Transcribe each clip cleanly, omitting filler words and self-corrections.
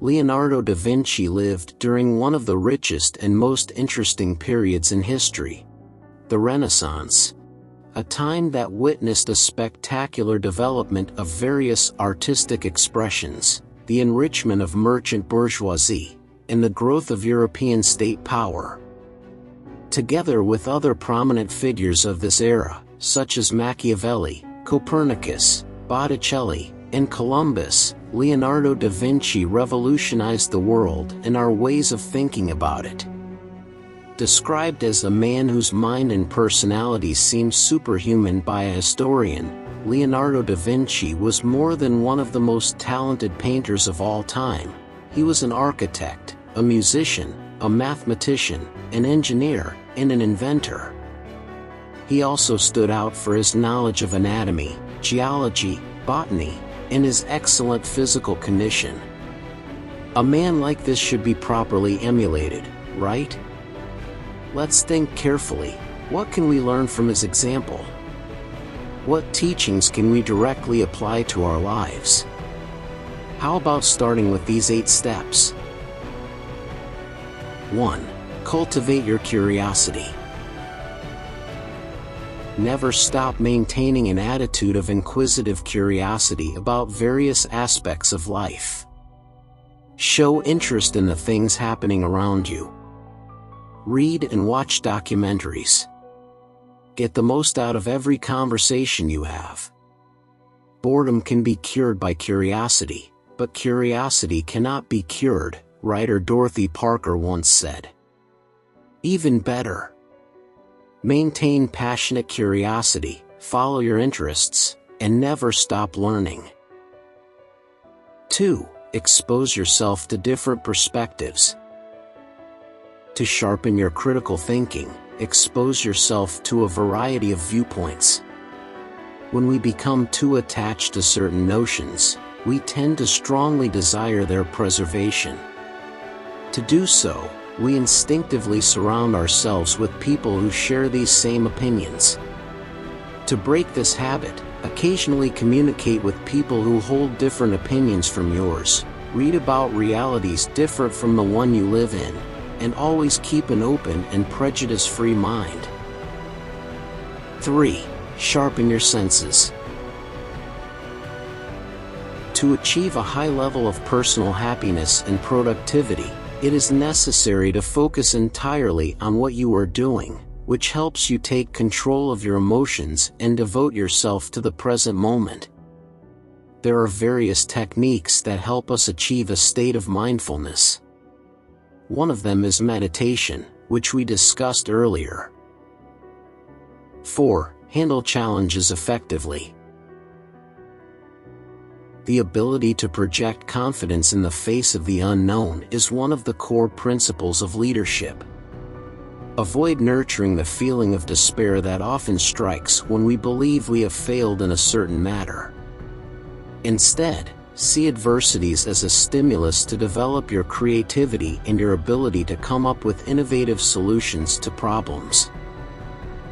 Leonardo da Vinci lived during one of the richest and most interesting periods in history, the Renaissance, a time that witnessed a spectacular development of various artistic expressions, the enrichment of merchant bourgeoisie, and the growth of European state power. Together with other prominent figures of this era, such as Machiavelli, Copernicus, Botticelli, and Columbus, Leonardo da Vinci revolutionized the world and our ways of thinking about it. Described as a man whose mind and personality seemed superhuman by a historian, Leonardo da Vinci was more than one of the most talented painters of all time. He was an architect, a musician, a mathematician, an engineer, and an inventor. He also stood out for his knowledge of anatomy, geology, botany, and his excellent physical condition. A man like this should be properly emulated, right? Let's think carefully. What can we learn from his example? What teachings can we directly apply to our lives? How about starting with these 8 steps? 1. Cultivate your curiosity. Never stop maintaining an attitude of inquisitive curiosity about various aspects of life. Show interest in the things happening around you. Read and watch documentaries. Get the most out of every conversation you have. Boredom can be cured by curiosity, but curiosity cannot be cured, writer Dorothy Parker once said. Even better. Maintain passionate curiosity, follow your interests, and never stop learning. 2. Expose yourself to different perspectives. To sharpen your critical thinking, expose yourself to a variety of viewpoints. When we become too attached to certain notions, we tend to strongly desire their preservation. To do so, we instinctively surround ourselves with people who share these same opinions. To break this habit, occasionally communicate with people who hold different opinions from yours, read about realities different from the one you live in, and always keep an open and prejudice-free mind. 3. Sharpen your senses. To achieve a high level of personal happiness and productivity, it is necessary to focus entirely on what you are doing, which helps you take control of your emotions and devote yourself to the present moment. There are various techniques that help us achieve a state of mindfulness. One of them is meditation, which we discussed earlier. 4. Handle challenges effectively. The ability to project confidence in the face of the unknown is one of the core principles of leadership. Avoid nurturing the feeling of despair that often strikes when we believe we have failed in a certain matter. Instead, see adversities as a stimulus to develop your creativity and your ability to come up with innovative solutions to problems.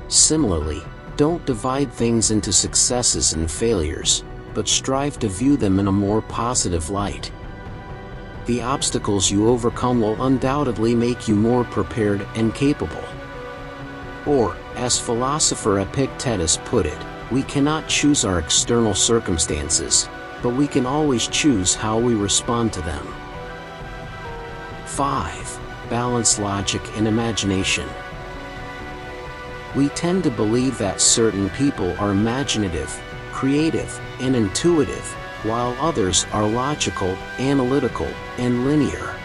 Similarly, don't divide things into successes and failures, but strive to view them in a more positive light. The obstacles you overcome will undoubtedly make you more prepared and capable. Or, as philosopher Epictetus put it, we cannot choose our external circumstances, but we can always choose how we respond to them. 5. Balance logic and imagination. We tend to believe that certain people are imaginative, creative, and intuitive, while others are logical, analytical, and linear.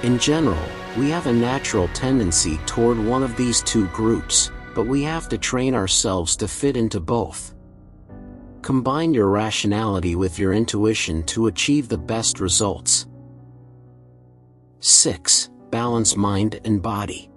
In general, we have a natural tendency toward one of these two groups, but we have to train ourselves to fit into both. Combine your rationality with your intuition to achieve the best results. 6. Balance mind and body.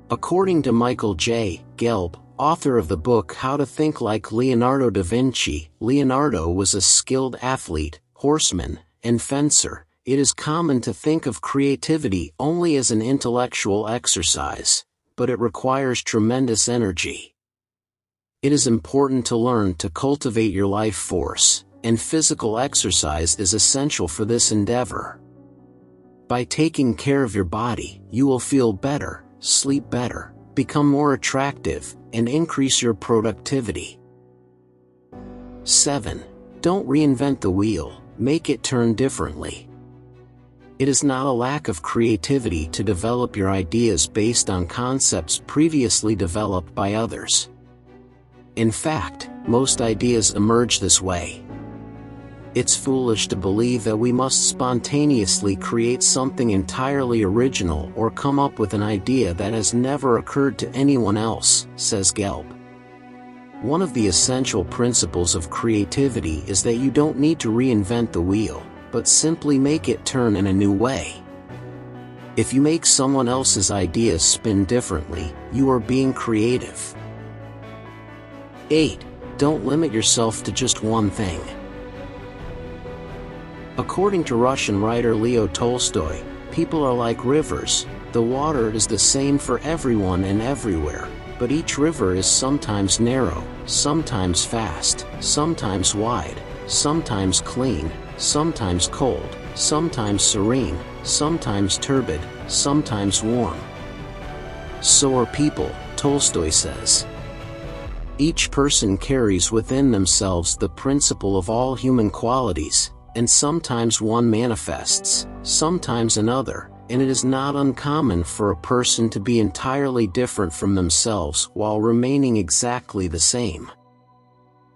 According to Michael J. Gelb, author of the book How to Think Like Leonardo da Vinci, Leonardo was a skilled athlete, horseman, and fencer. It is common to think of creativity only as an intellectual exercise, but it requires tremendous energy. It is important to learn to cultivate your life force, and physical exercise is essential for this endeavor. By taking care of your body, you will feel better, sleep better, become more attractive, and increase your productivity. 7. Don't reinvent the wheel, make it turn differently. It is not a lack of creativity to develop your ideas based on concepts previously developed by others. In fact, most ideas emerge this way. It's foolish to believe that we must spontaneously create something entirely original or come up with an idea that has never occurred to anyone else, says Gelb. One of the essential principles of creativity is that you don't need to reinvent the wheel, but simply make it turn in a new way. If you make someone else's ideas spin differently, you are being creative. 8. Don't limit yourself to just one thing. According to Russian writer Leo Tolstoy, people are like rivers. The water is the same for everyone and everywhere, but each river is sometimes narrow, sometimes fast, sometimes wide, sometimes clean, sometimes cold, sometimes serene, sometimes turbid, sometimes warm. So are people, Tolstoy says. Each person carries within themselves the principle of all human qualities, and sometimes one manifests, sometimes another, and it is not uncommon for a person to be entirely different from themselves while remaining exactly the same.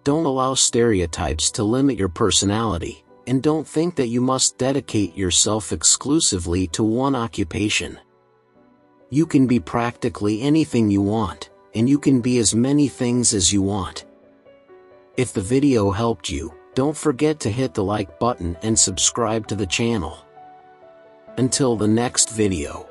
Don't allow stereotypes to limit your personality, and don't think that you must dedicate yourself exclusively to one occupation. You can be practically anything you want, and you can be as many things as you want. If the video helped you, don't forget to hit the like button and subscribe to the channel. Until the next video.